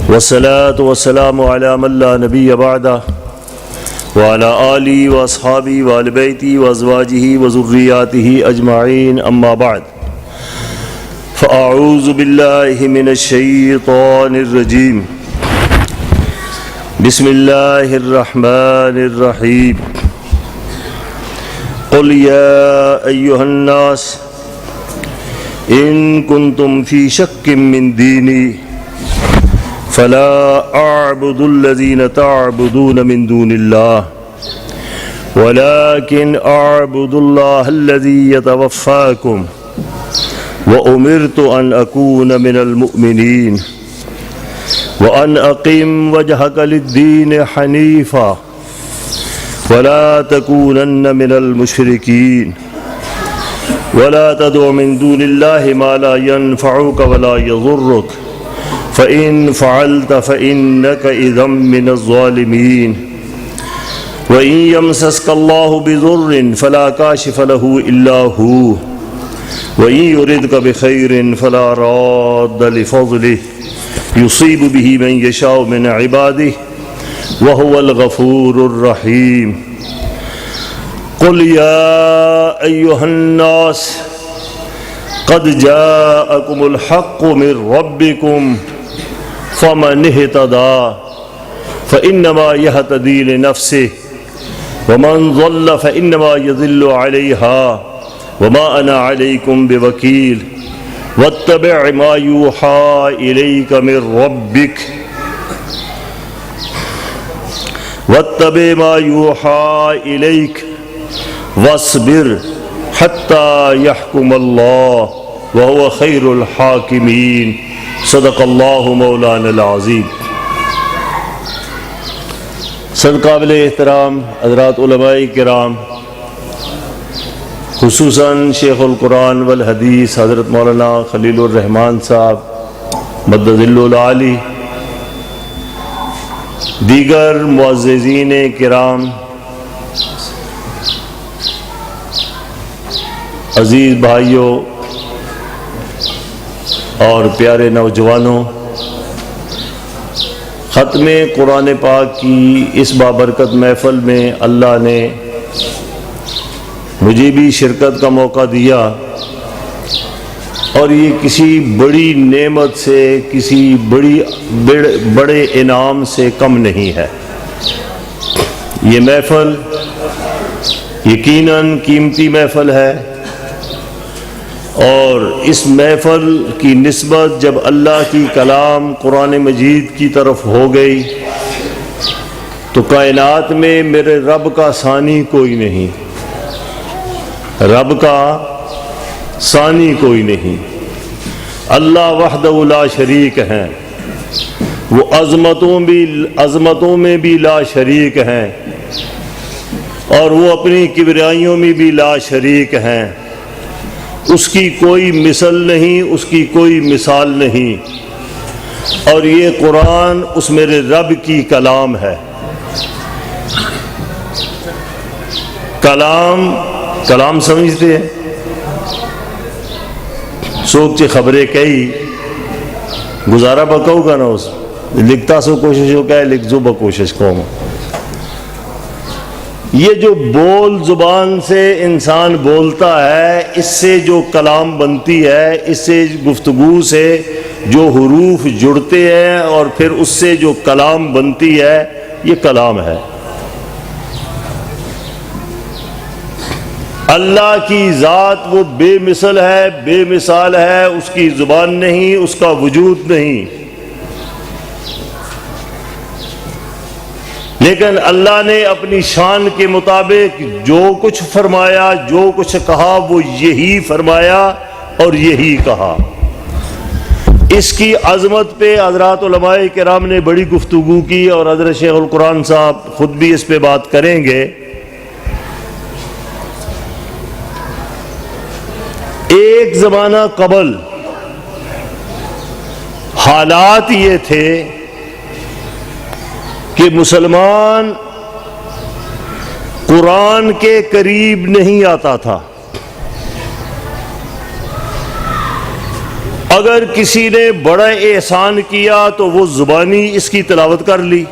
والصلاة والسلام على من لا نبي بعده وعلى آله وأصحابه وآل بيته وأزواجه وذرياته أجمعين أما بعد فأعوذ بالله من الشيطان الرجيم بسم الله الرحمن الرحيم قل يا أيها الناس إن كنتم في شك من ديني فلا أعبد الذين تعبدون من دون الله ولكن أعبد الله الذي يتوفاكم وأمرت أن أكون من المؤمنين وأن أقم وجهك للدين حنيفا ولا تكونن من المشركين ولا تدع من دون الله ما لا ينفعك ولا يضرك فإن فعلت فإنك إذا من الظالمين وإن يمسسك الله بضر فلا كاشف له إلا هو وإن يردك بخير فلا راد لفضله يصيب به من يشاء من عباده وهو الغفور الرحيم قل يا أيها الناس قد جاءكم الحق من ربكم فمن اهتدى فإنما يهتدي لنفسه ومن ضل فإنما يضل عليها وما أنا عليكم بوكيل واتبع ما يوحى إليك من ربك واتبع ما يوحى إليك واصبر حتى يحكم الله وهو خير الحاكمين صدق اللہ مولانا العظیم۔ صد قابل احترام حضرات علماء کرام، خصوصاً شیخ القرآن والحدیث حضرت مولانا خلیل الرحمن صاحب مدظل العالی، دیگر معززین کرام، عزیز بھائیوں اور پیارے نوجوانوں، ختم قرآن پاک کی اس بابرکت محفل میں اللہ نے مجھے بھی شرکت کا موقع دیا، اور یہ کسی بڑی نعمت سے، کسی بڑے انعام سے کم نہیں ہے۔ یہ محفل یقیناً قیمتی محفل ہے، اور اس محفل کی نسبت جب اللہ کی کلام قرآن مجید کی طرف ہو گئی تو کائنات میں میرے رب کا ثانی کوئی نہیں، رب کا ثانی کوئی نہیں۔ اللہ وحدہ لا شریک ہیں، وہ عظمتوں میں بھی لا شریک ہیں، اور وہ اپنی کبریائیوں میں بھی لا شریک ہیں۔ اس کی کوئی مثل نہیں، اس کی کوئی مثال نہیں، اور یہ قرآن اس میرے رب کی کلام ہے۔ کلام سمجھتے ہیں؟ سوچ خبریں کئی گزارا بکو کا نا، اس لکھتا سو کوشش ہو کیا لکھ جو بکوشش کو۔ یہ جو بول زبان سے انسان بولتا ہے، اس سے جو کلام بنتی ہے، اس سے گفتگو سے جو حروف جڑتے ہیں اور پھر اس سے جو کلام بنتی ہے، یہ کلام ہے۔ اللہ کی ذات وہ بے مثل ہے، بے مثال ہے، اس کی زبان نہیں، اس کا وجود نہیں، لیکن اللہ نے اپنی شان کے مطابق جو کچھ فرمایا، جو کچھ کہا، وہ یہی فرمایا اور یہی کہا۔ اس کی عظمت پہ حضرات علماء کرام نے بڑی گفتگو کی، اور حضرت شیخ القرآن صاحب خود بھی اس پہ بات کریں گے۔ ایک زمانہ قبل حالات یہ تھے کہ مسلمان قرآن کے قریب نہیں آتا تھا، اگر کسی نے بڑا احسان کیا تو وہ زبانی اس کی تلاوت کر لی،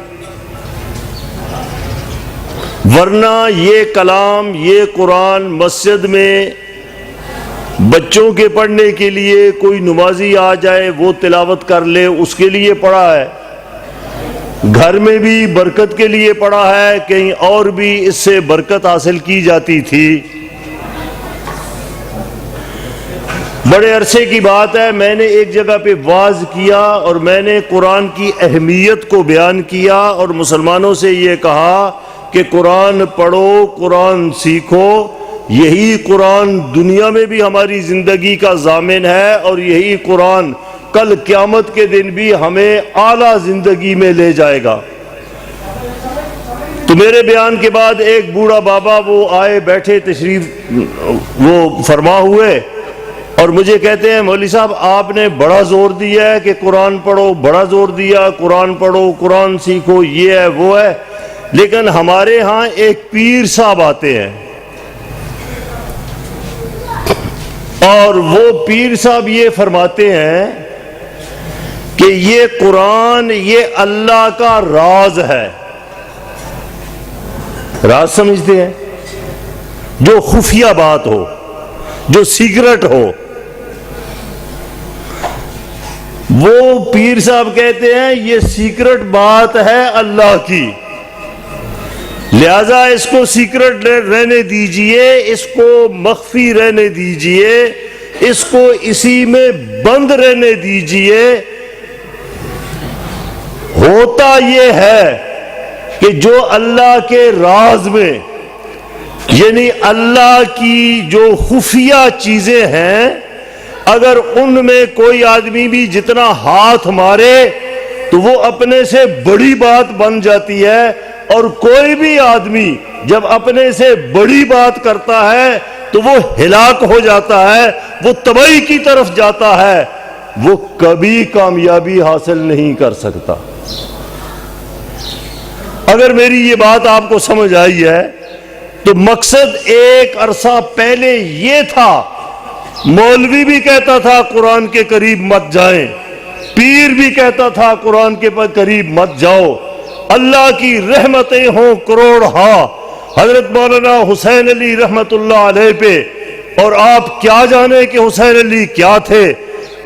ورنہ یہ کلام، یہ قرآن مسجد میں بچوں کے پڑھنے کے لیے کوئی نمازی آ جائے وہ تلاوت کر لے، اس کے لیے پڑھا ہے، گھر میں بھی برکت کے لیے پڑھا ہے، کہیں اور بھی اس سے برکت حاصل کی جاتی تھی۔ بڑے عرصے کی بات ہے، میں نے ایک جگہ پہ واعظ کیا اور میں نے قرآن کی اہمیت کو بیان کیا اور مسلمانوں سے یہ کہا کہ قرآن پڑھو، قرآن سیکھو، یہی قرآن دنیا میں بھی ہماری زندگی کا ضامن ہے اور یہی قرآن کل قیامت کے دن بھی ہمیں اعلیٰ زندگی میں لے جائے گا۔ تو میرے بیان کے بعد ایک بوڑھا بابا وہ آئے، بیٹھے، تشریف وہ فرما ہوئے اور مجھے کہتے ہیں مولوی صاحب آپ نے بڑا زور دیا ہے کہ قرآن پڑھو، بڑا زور دیا قرآن پڑھو، قرآن سیکھو، یہ ہے وہ ہے، لیکن ہمارے ہاں ایک پیر صاحب آتے ہیں اور وہ پیر صاحب یہ فرماتے ہیں کہ یہ قرآن یہ اللہ کا راز ہے۔ راز سمجھتے ہیں؟ جو خفیہ بات ہو، جو سیکرٹ ہو۔ وہ پیر صاحب کہتے ہیں یہ سیکرٹ بات ہے اللہ کی، لہذا اس کو سیکرٹ رہنے دیجئے، اس کو مخفی رہنے دیجئے، اس کو اسی میں بند رہنے دیجئے۔ ہوتا یہ ہے کہ جو اللہ کے راز میں، یعنی اللہ کی جو خفیہ چیزیں ہیں، اگر ان میں کوئی آدمی بھی جتنا ہاتھ مارے تو وہ اپنے سے بڑی بات بن جاتی ہے، اور کوئی بھی آدمی جب اپنے سے بڑی بات کرتا ہے تو وہ ہلاک ہو جاتا ہے، وہ تباہی کی طرف جاتا ہے، وہ کبھی کامیابی حاصل نہیں کر سکتا۔ اگر میری یہ بات آپ کو سمجھ آئی ہے تو مقصد ایک عرصہ پہلے یہ تھا، مولوی بھی کہتا تھا قرآن کے قریب مت جائیں، پیر بھی کہتا تھا قرآن کے قریب مت جاؤ، اللہ کی رحمتیں ہوں کروڑ ہاں حضرت مولانا حسین علی رحمت اللہ علیہ پہ، اور آپ کیا جانے کہ حسین علی کیا تھے۔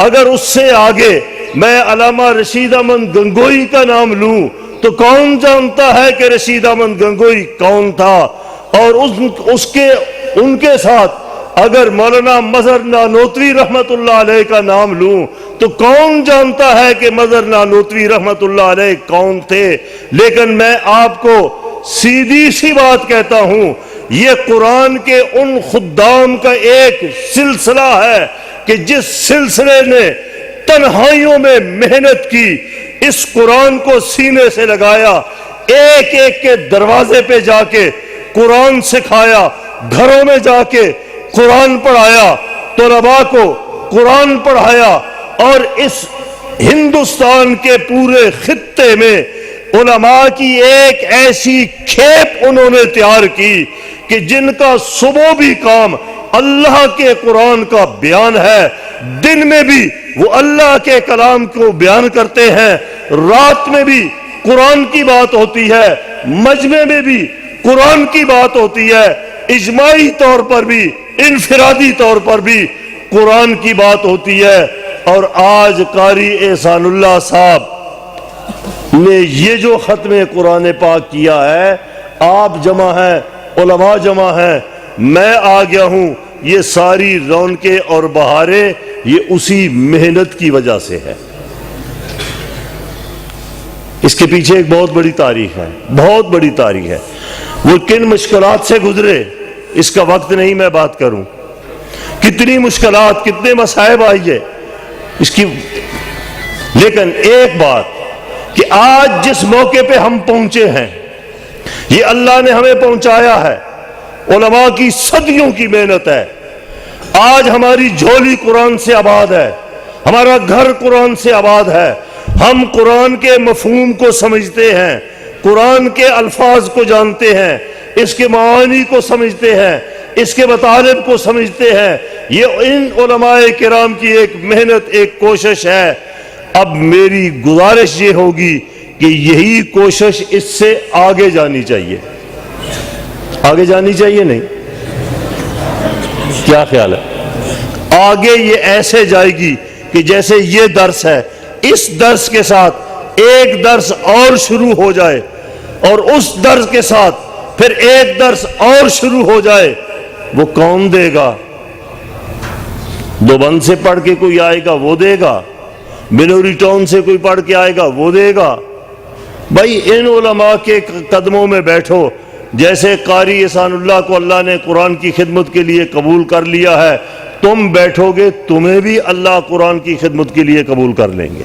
اگر اس سے آگے میں علامہ رشید احمد گنگوئی کا نام لوں تو کون جانتا ہے کہ رشید احمد گنگوئی کون تھا، اور ان کے ساتھ اگر مولانا مظہر نانوتوی رحمت اللہ علیہ کا نام لوں تو کون جانتا ہے کہ مظہر نانوتوی رحمت اللہ علیہ کون تھے۔ لیکن میں آپ کو سیدھی سی بات کہتا ہوں، یہ قرآن کے ان خدام کا ایک سلسلہ ہے کہ جس سلسلے نے تنہائیوں میں محنت کی، اس قرآن کو سینے سے لگایا، ایک ایک کے دروازے پہ جا کے قرآن سکھایا، گھروں میں جا کے قرآن پڑھایا، طلباء کو قرآن پڑھایا، اور اس ہندوستان کے پورے خطے میں علماء کی ایک ایسی کھیپ انہوں نے تیار کی کہ جن کا صبح بھی کام اللہ کے قرآن کا بیان ہے، دن میں بھی وہ اللہ کے کلام کو بیان کرتے ہیں، رات میں بھی قرآن کی بات ہوتی ہے، مجمع میں بھی قرآن کی بات ہوتی ہے، اجماعی طور پر بھی انفرادی طور پر بھی قرآن کی بات ہوتی ہے۔ اور آج قاری احسان اللہ صاحب نے یہ جو ختم قرآن پاک کیا ہے، آپ جمع ہیں، علماء جمع ہیں، میں آ گیا ہوں، یہ ساری رونقیں اور بہاریں یہ اسی محنت کی وجہ سے ہے۔ اس کے پیچھے ایک بہت بڑی تاریخ ہے، بہت بڑی تاریخ ہے۔ وہ کن مشکلات سے گزرے اس کا وقت نہیں میں بات کروں، کتنی مشکلات، کتنے مصائب آئی ہے اس کی، لیکن ایک بات کہ آج جس موقع پہ ہم پہنچے ہیں یہ اللہ نے ہمیں پہنچایا ہے، علماء کی صدیوں کی محنت ہے۔ آج ہماری جھولی قرآن سے آباد ہے، ہمارا گھر قرآن سے آباد ہے، ہم قرآن کے مفہوم کو سمجھتے ہیں، قرآن کے الفاظ کو جانتے ہیں، اس کے معانی کو سمجھتے ہیں، اس کے مطالب کو سمجھتے ہیں. یہ ان علماء کرام کی ایک محنت، ایک کوشش ہے. اب میری گزارش یہ ہوگی کہ یہی کوشش اس سے آگے جانی چاہیے. آگے جانی چاہیے نہیں؟ کیا خیال ہے؟ آگے یہ ایسے جائے گی کہ جیسے یہ درس ہے، اس درس کے ساتھ ایک درس اور شروع ہو جائے، اور اس درس کے ساتھ پھر ایک درس اور شروع ہو جائے. وہ کون دے گا؟ دوبند سے پڑھ کے کوئی آئے گا وہ دے گا، بنوری ٹاؤن سے کوئی پڑھ کے آئے گا وہ دے گا. بھائی ان علماء کے قدموں میں بیٹھو. جیسے قاری احسان اللہ کو اللہ نے قرآن کی خدمت کے لیے قبول کر لیا ہے، تم بیٹھو گے تمہیں بھی اللہ قرآن کی خدمت کے لیے قبول کر لیں گے.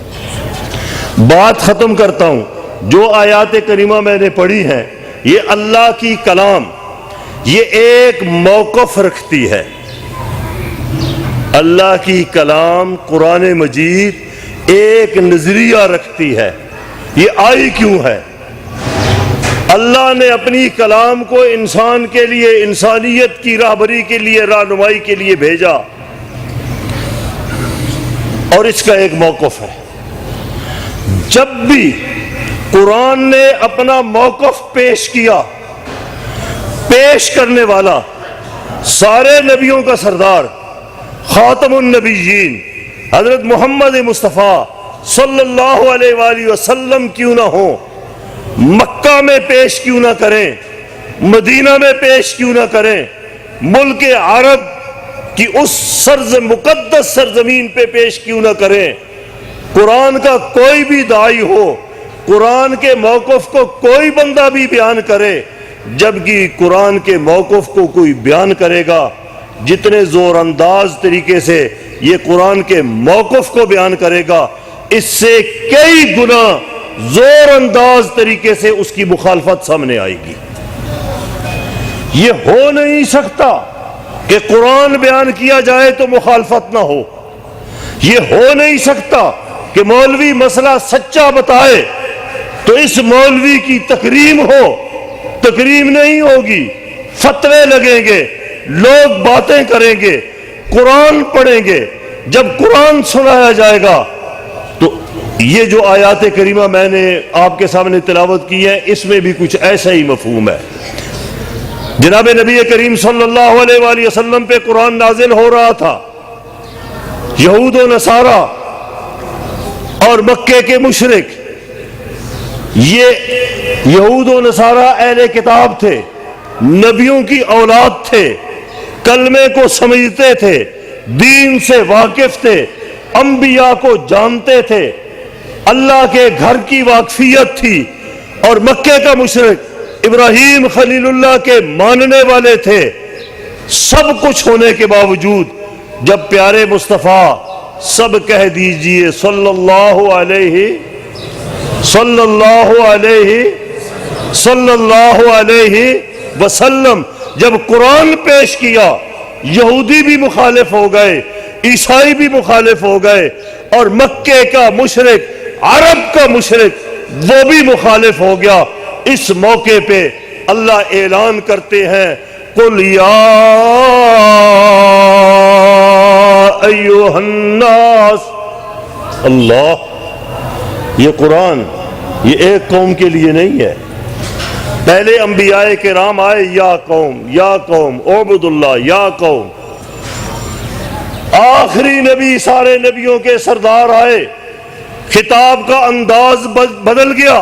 بات ختم کرتا ہوں. جو آیات کریمہ میں نے پڑھی ہیں، یہ اللہ کی کلام، یہ ایک موقف رکھتی ہے. اللہ کی کلام قرآن مجید ایک نظریہ رکھتی ہے. یہ آئی کیوں ہے؟ اللہ نے اپنی کلام کو انسان کے لیے، انسانیت کی راہبری کے لیے، رہنمائی کے لیے بھیجا، اور اس کا ایک موقف ہے. جب بھی قرآن نے اپنا موقف پیش کیا، پیش کرنے والا سارے نبیوں کا سردار، خاتم النبیین حضرت محمد مصطفیٰ صلی اللہ علیہ وآلہ وسلم کیوں نہ ہو، مکہ میں پیش کیوں نہ کریں، مدینہ میں پیش کیوں نہ کریں، ملک عرب کی اس مقدس سرزمین پہ پیش کیوں نہ کریں. قرآن کا کوئی بھی داعی ہو، قرآن کے موقف کو کوئی بندہ بھی بیان کرے، جبکہ قرآن کے موقف کو کوئی بیان کرے گا، جتنے زور انداز طریقے سے یہ قرآن کے موقف کو بیان کرے گا، اس سے کئی گنا زور انداز طریقے سے اس کی مخالفت سامنے آئے گی. یہ ہو نہیں سکتا کہ قرآن بیان کیا جائے تو مخالفت نہ ہو. یہ ہو نہیں سکتا کہ مولوی مسئلہ سچا بتائے تو اس مولوی کی تکریم ہو. تکریم نہیں ہوگی، فتوے لگیں گے، لوگ باتیں کریں گے، قرآن پڑھیں گے. جب قرآن سنایا جائے گا تو یہ جو آیات کریمہ میں نے آپ کے سامنے تلاوت کی ہے، اس میں بھی کچھ ایسا ہی مفہوم ہے. جناب نبی کریم صلی اللہ علیہ وآلہ وسلم پہ قرآن نازل ہو رہا تھا. یہود و نصارہ اور مکے کے مشرک، یہ یہود و نصارہ اہل کتاب تھے، نبیوں کی اولاد تھے، کلمے کو سمجھتے تھے، دین سے واقف تھے، انبیاء کو جانتے تھے، اللہ کے گھر کی واقفیت تھی. اور مکے کا مشرک ابراہیم خلیل اللہ کے ماننے والے تھے. سب کچھ ہونے کے باوجود جب پیارے مصطفیٰ، سب کہہ دیجئے صلی اللہ علیہ وسلم، جب قرآن پیش کیا، یہودی بھی مخالف ہو گئے، عیسائی بھی مخالف ہو گئے، اور مکے کا مشرک، عرب کا مشرک، وہ بھی مخالف ہو گیا. اس موقع پہ اللہ اعلان کرتے ہیں، قُلْ يَا أَيُّهَا النَّاسِ. اللہ، یہ قرآن یہ ایک قوم کے لیے نہیں ہے. پہلے انبیاء کرام آئے، یا قوم اعبدوا اللہ، یا قوم. آخری نبی سارے نبیوں کے سردار آئے، خطاب کا انداز بدل گیا،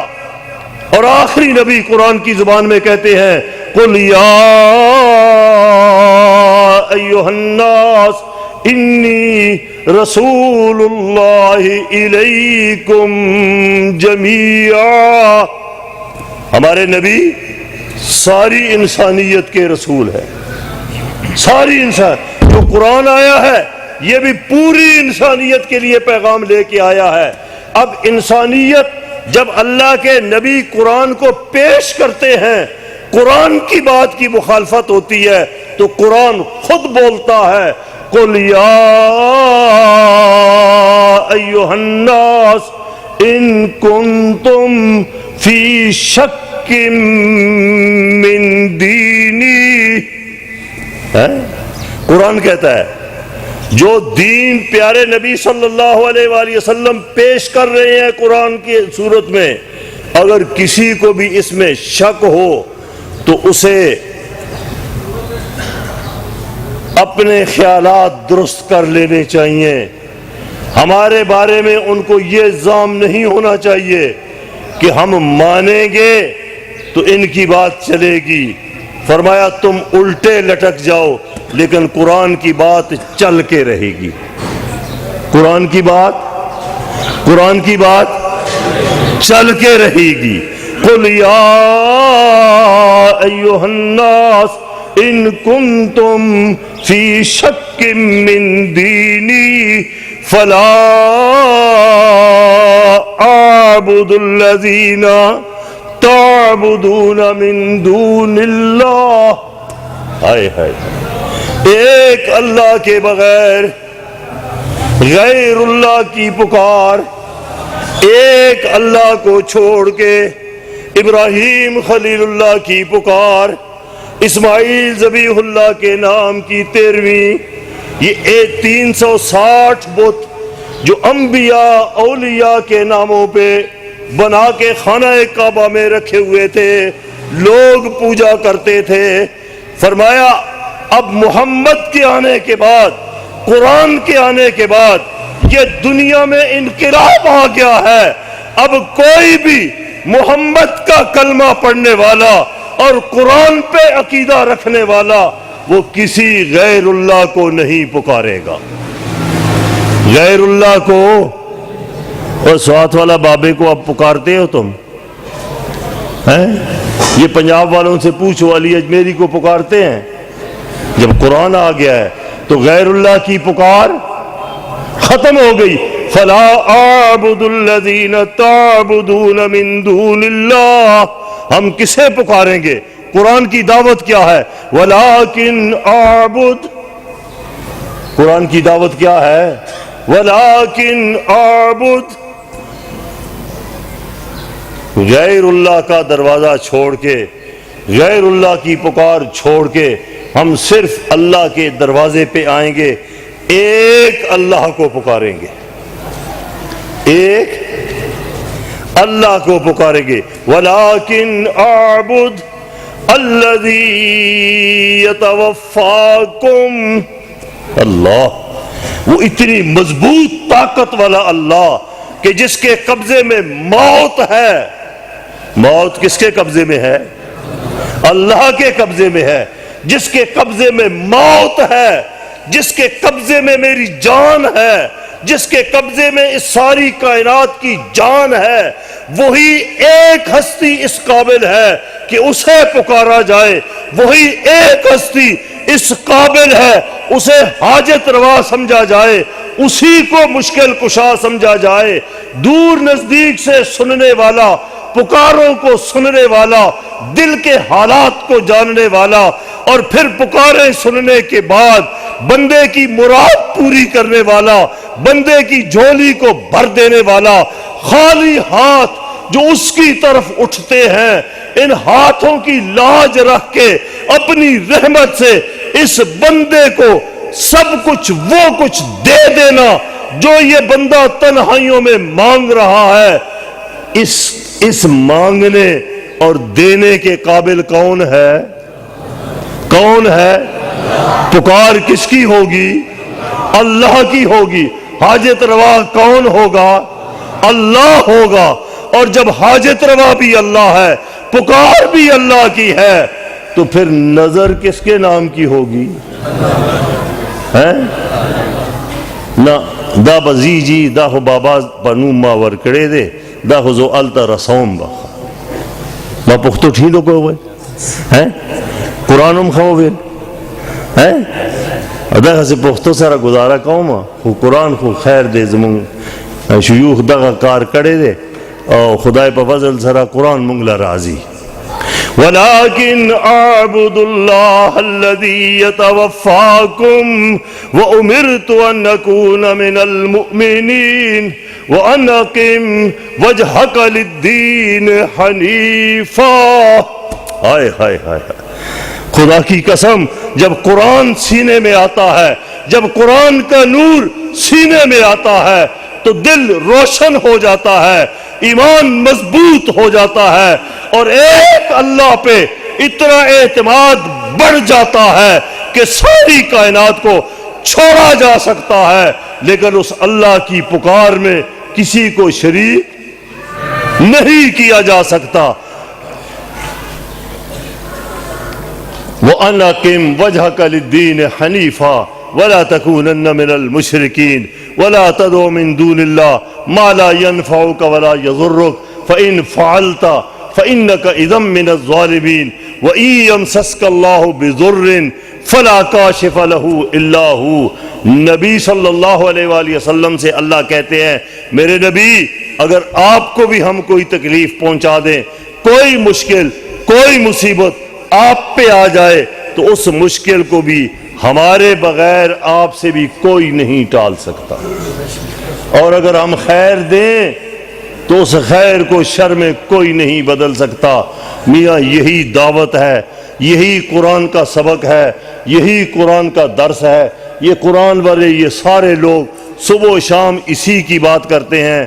اور آخری نبی قرآن کی زبان میں کہتے ہیں، قُلْ يَا أَيُّهَا النَّاسِ إِنِّي رَسُولُ اللَّهِ إِلَيْكُمْ جَمِيعًا. ہمارے نبی ساری انسانیت کے رسول ہے. ساری انسان، جو قرآن آیا ہے یہ بھی پوری انسانیت کے لیے پیغام لے کے آیا ہے. اب انسانیت جب اللہ کے نبی قرآن کو پیش کرتے ہیں، قرآن کی بات کی مخالفت ہوتی ہے، تو قرآن خود بولتا ہے، قُلْ يَا أَيُّهَا النَّاسِ إِن كُنتُمْ فِي شَكٍّ مِّن دِينِي. قرآن کہتا ہے جو دین پیارے نبی صلی اللہ علیہ وآلہ وسلم پیش کر رہے ہیں قرآن کی صورت میں، اگر کسی کو بھی اس میں شک ہو تو اسے اپنے خیالات درست کر لینے چاہیے۔ ہمارے بارے میں ان کو یہ الزام نہیں ہونا چاہیے کہ ہم مانیں گے تو ان کی بات چلے گی۔ فرمایا تم الٹے لٹک جاؤ لیکن قرآن کی بات چل کے رہے گی۔ قرآن کی بات چل کے رہے گی۔ قل یا ایھا الناس ان کنتم فی شک من دینی فلا اعبد الذین تعبدون من دون اللہ۔ ہائے ہائے، ایک اللہ کے بغیر غیر اللہ کی پکار، ایک اللہ کو چھوڑ کے ابراہیم خلیل اللہ کی پکار، اسماعیل ذبیح اللہ کے نام کی 13ویں، یہ 360 بت جو انبیاء اولیاء کے ناموں پہ بنا کے خانہ کعبہ میں رکھے ہوئے تھے، لوگ پوجا کرتے تھے۔ فرمایا اب محمد کے آنے کے بعد، قرآن کے آنے کے بعد یہ دنیا میں انقلاب آ گیا ہے۔ اب کوئی بھی محمد کا کلمہ پڑھنے والا اور قرآن پہ عقیدہ رکھنے والا وہ کسی غیر اللہ کو نہیں پکارے گا۔ غیر اللہ کو، اور سوات والا بابے کو اب پکارتے ہو تم؟ یہ پنجاب والوں سے پوچھو، علی اجمیری کو پکارتے ہیں؟ جب قرآن آ گیا ہے تو غیر اللہ کی پکار ختم ہو گئی۔ فلا اعبد الذین تعبدون من دون اللہ، ہم کسے پکاریں گے؟ قرآن کی دعوت کیا ہے؟ ولیکن اعبد، قرآن کی دعوت کیا ہے؟ ولیکن اعبد، غیر اللہ کا دروازہ چھوڑ کے، غیر اللہ کی پکار چھوڑ کے ہم صرف اللہ کے دروازے پہ آئیں گے، ایک اللہ کو پکاریں گے، ایک اللہ کو پکاریں گے۔ ولیکن اعبد الذی یتوفاکم، اللہ، وہ اتنی مضبوط طاقت والا اللہ کہ جس کے قبضے میں موت ہے۔ موت کس کے قبضے میں ہے؟ اللہ کے قبضے میں ہے۔ جس کے قبضے میں موت ہے، جس کے قبضے میں میری جان ہے، جس کے قبضے میں اس ساری کائنات کی جان ہے، وہی ایک ہستی اس قابل ہے کہ اسے پکارا جائے، وہی ایک ہستی اس قابل ہے اسے حاجت روا سمجھا جائے، اسی کو مشکل کشا سمجھا جائے، دور نزدیک سے سننے والا، پکاروں کو سننے والا، دل کے حالات کو جاننے والا، اور پھر پکاریں سننے کے بعد بندے کی مراد پوری کرنے والا، بندے کی جھولی کو بھر دینے والا۔ خالی ہاتھ جو اس کی طرف اٹھتے ہیں، ان ہاتھوں کی لاج رکھ کے اپنی رحمت سے اس بندے کو سب کچھ وہ کچھ دے دینا جو یہ بندہ تنہائیوں میں مانگ رہا ہے۔ اس مانگنے اور دینے کے قابل کون ہے؟ کون ہے؟ پکار کس کی ہوگی؟ اللہ کی ہوگی۔ حاجت روا کون ہوگا؟ اللہ ہوگا۔ اور جب حاجت روا بھی اللہ ہے، پکار بھی اللہ کی ہے، تو پھر نظر کس کے نام کی ہوگی؟ نہ دا بزیجی دا ہو بابا بنو ماور کڑے دے دا ہو زو التا رسوم با پختو ٹھیندو کو ہوئے قرآنم خواہ ہوئے دا خسی پختو سارا گزارا کہوں خو قرآن خو خیر دے زمون شیوخ دا کار کڑے دے اور خدای پا فضل سارا قرآن منگلا راضی۔ وَلَكِنْ أَعْبُدُ اللَّهَ الَّذِي يَتَوَفَّاكُمْ وَأُمِرْتُ أَنْ أَكُونَ مِنَ الْمُؤْمِنِينَ وَأَنْ أَقِمْ وَجْهَكَ لِلدِّينِ حَنِيفًا۔ ہائے ہائے ہائے، خدا کی قسم، جب قرآن سینے میں آتا ہے، جب قرآن کا نور سینے میں آتا ہے تو دل روشن ہو جاتا ہے، ایمان مضبوط ہو جاتا ہے، اور ایک اللہ پہ اتنا اعتماد بڑھ جاتا ہے کہ ساری کائنات کو چھوڑا جا سکتا ہے، لیکن اس اللہ کی پکار میں کسی کو شریک نہیں کیا جا سکتا۔ وَأَنْ أَقِمْ وَجْهَكَ لِلدِّينِ حَنِيفًا وَلَا تَكُونَنَّ مِنَ الْمُشْرِكِينَ وَلَا تَدْعُ مِن دُونِ اللَّهِ مَا لَا يَنفَعُكَ وَلَا يَضُرُّكَ فَإِنْ فَعَلْتَ فَإِنَّكَ إِذًا مِنَ الظَّالِمِينَ وَإِن يَمْسَسْكَ اللَّهُ بِضُرٍّ فَلَا كَاشِفَ لَهُ إِلَّا هُوَ۔ نبی صلی اللہ علیہ وآلہ وسلم سے اللہ کہتے ہیں، میرے نبی اگر آپ کو بھی ہم کوئی تکلیف پہنچا دیں، کوئی مشکل، کوئی مصیبت آپ پہ آ جائے تو اس مشکل کو بھی ہمارے بغیر آپ سے بھی کوئی نہیں ٹال سکتا، اور اگر ہم خیر دیں تو اس خیر کو شر میں کوئی نہیں بدل سکتا۔ میاں یہی دعوت ہے، یہی قرآن کا سبق ہے، یہی قرآن کا درس ہے۔ یہ قرآن والے یہ سارے لوگ صبح و شام اسی کی بات کرتے ہیں،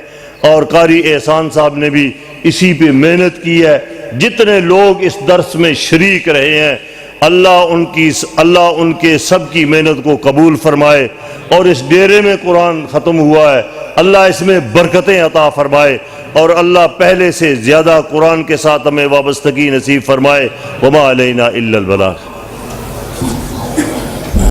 اور قاری احسان صاحب نے بھی اسی پہ محنت کی ہے۔ جتنے لوگ اس درس میں شریک رہے ہیں، اللہ ان کے سب کی محنت کو قبول فرمائے، اور اس ڈیرے میں قرآن ختم ہوا ہے، اللہ اس میں برکتیں عطا فرمائے، اور اللہ پہلے سے زیادہ قرآن کے ساتھ ہمیں وابستگی نصیب فرمائے۔ وما علینا الا البلاغ۔